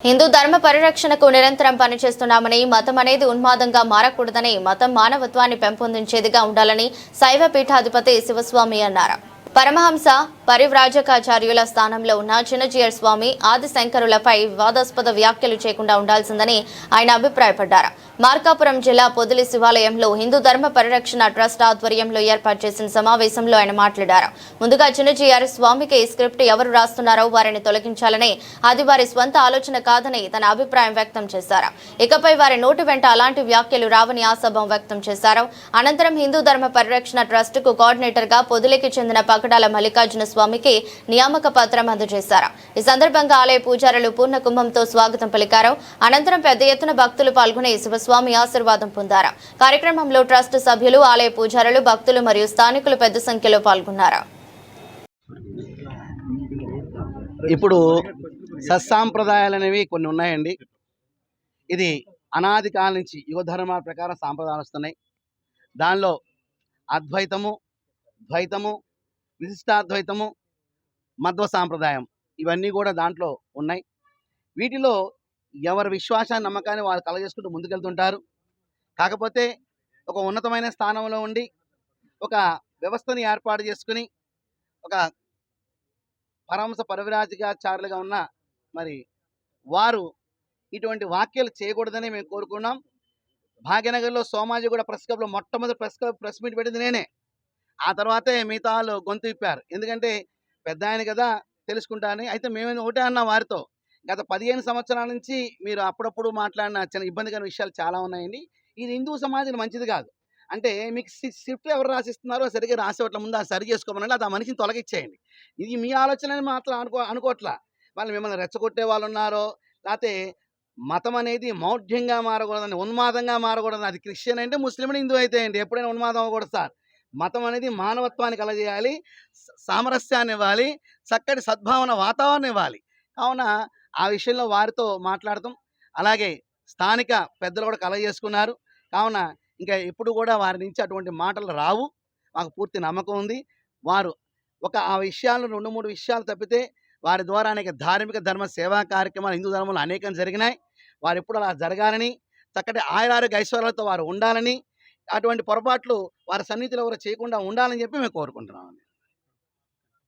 హిందూ ధర్మ పరిరక్షణకు నిరంతరం పనిచేస్తున్నామని, మతం అనేది ఉన్మాదంగా మారకూడదని, మతం మానవత్వాన్ని పెంపొందించేదిగా ఉండాలని శైవ పీఠాధిపతి శివస్వామి అన్నారు. పరమహంస పరివ్రాజకాచార్యుల స్థానంలో ఉన్న చిన్నజీయర్ స్వామి ఆదిశంకరులపై వివాదాస్పద వ్యాఖ్యలు చేయకుండా ఉండాల్సిందని ఆయన అభిప్రాయపడ్డారు. మార్కాపురం జిల్లా పొదిలి శివాలయంలో హిందూ ధర్మ పరిరక్షణ ట్రస్ట్ ఆధ్వర్యంలో ఏర్పాటు చేసిన సమావేశంలో ఆయన మాట్లాడారు. ముందుగా చిన్నజీయర్ స్వామికి స్క్రిప్ట్ ఎవరు రాస్తున్నారో వారిని తొలగించాలని, అది వారి స్వంత ఆలోచన కాదని తన అభిప్రాయం వ్యక్తం చేశారు. ఇకపై వారి నోటి వెంట అలాంటి వ్యాఖ్యలు రావని ఆశాభావం వ్యక్తం చేశారు. అనంతరం హిందూ ధర్మ పరిరక్షణ ట్రస్ట్ కు కోఆర్డినేటర్ గా పొదిలికి చెందిన పకడాల మల్లికార్జున స్వామికి నియామక పత్రం అందజేశారు. ఈ సందర్భంగా ఆలయ పూజారులు పూర్ణ కుంభంతో స్వాగతం పలికారు. అనంతరం పెద్ద ఎత్తున భక్తులు పాల్గొని శివస్వామి ఆశీర్వాదం పొందారు. కార్యక్రమంలో ట్రస్ట్ సభ్యులు, ఆలయ పూజారులు, భక్తులు మరియు స్థానికులు పెద్ద సంఖ్యలో పాల్గొన్నారు. ఇప్పుడు సత్సాంప్రదాయాలు అనేవి కొన్ని ఉన్నాయండి. ఇది అనాది కాలం నుంచి యుగ ధర్మాల ప్రకారం సాంప్రదాయాలు వస్తున్నాయి. దానిలో అద్వైతము, ద్వైతము, విశిష్టాద్వైతము, మధ్వ సాంప్రదాయం ఇవన్నీ కూడా దాంట్లో ఉన్నాయి. వీటిలో ఎవరి విశ్వాసాన్ని, నమ్మకాన్ని వాళ్ళు కలగజేసుకుంటూ ముందుకెళ్తుంటారు. కాకపోతే ఒక ఉన్నతమైన స్థానంలో ఉండి ఒక వ్యవస్థని ఏర్పాటు చేసుకుని ఒక పరమహంస పరివ్రాజకాచార్యులుగా ఉన్న మరి వారు ఇటువంటి వ్యాఖ్యలు చేయకూడదని మేము కోరుకున్నాం. భాగ్యనగర్లో సోమాజిగూడ ప్రెస్ క్లబ్లో మొట్టమొదటి ప్రెస్ మీట్ పెట్టింది నేనే. ఆ తర్వాతే మిగతా వాళ్ళు గొంతు విప్పారు. ఎందుకంటే పెద్ద ఆయన కదా తెలుసుకుంటారని. అయితే మేము ఒకటే అన్నాం వారితో, గత 15 సంవత్సరాల నుంచి మీరు అప్పుడప్పుడు మాట్లాడిన చిన్న ఇబ్బందికర విషయాలు చాలా ఉన్నాయండి. ఇది హిందూ సమాజానికి మంచిది కాదు. అంటే మీకు స్క్రిప్ట్ ఎవరు రాసిస్తున్నారో సరిగ్గా రాసేవట్ల ముందు అది సరి చేసుకోమని అది ఆ మనిషిని తొలగించేయండి. ఇది మీ ఆలోచనని మాత్రం అనుకోవట్లా. వాళ్ళు మిమ్మల్ని రెచ్చగొట్టే వాళ్ళు ఉన్నారో, లేకపోతే మతం అనేది మౌఢ్యంగా మారకూడదని, ఉన్మాదంగా మారకూడదని. అది క్రిస్టియన్ అంటే, ముస్లిం, హిందూ అయితే ఏంటి, ఎప్పుడైనా ఉన్మాదం అవ్వకూడదు సార్. మతం అనేది మానవత్వాన్ని కలగజేయాలి, సామరస్యాన్ని ఇవ్వాలి, చక్కటి సద్భావన వాతావరణం ఇవ్వాలి. కావున ఆ విషయంలో వారితో మాట్లాడతాం. అలాగే స్థానిక పెద్దలు కూడా కలగజేసుకున్నారు. కావున ఇంకా ఎప్పుడు కూడా వారి నుంచి అటువంటి మాటలు రావు, మాకు పూర్తి నమ్మకం ఉంది. వారు ఆ విషయాలను 2-3 విషయాలు తప్పితే వారి ద్వారా అనేక ధార్మిక ధర్మ సేవా కార్యక్రమాలు హిందూ ధర్మంలో అనేకం జరిగినాయి. వారు ఎప్పుడు అలా జరగాలని, చక్కటి ఆయురారోగ్య ఐశ్వర్యాలతో వారు ఉండాలని, అటువంటి పొరపాట్లు వారి సన్నిధిలో ఎవరు చేయకుండా ఉండాలని చెప్పి మేము కోరుకుంటున్నాం.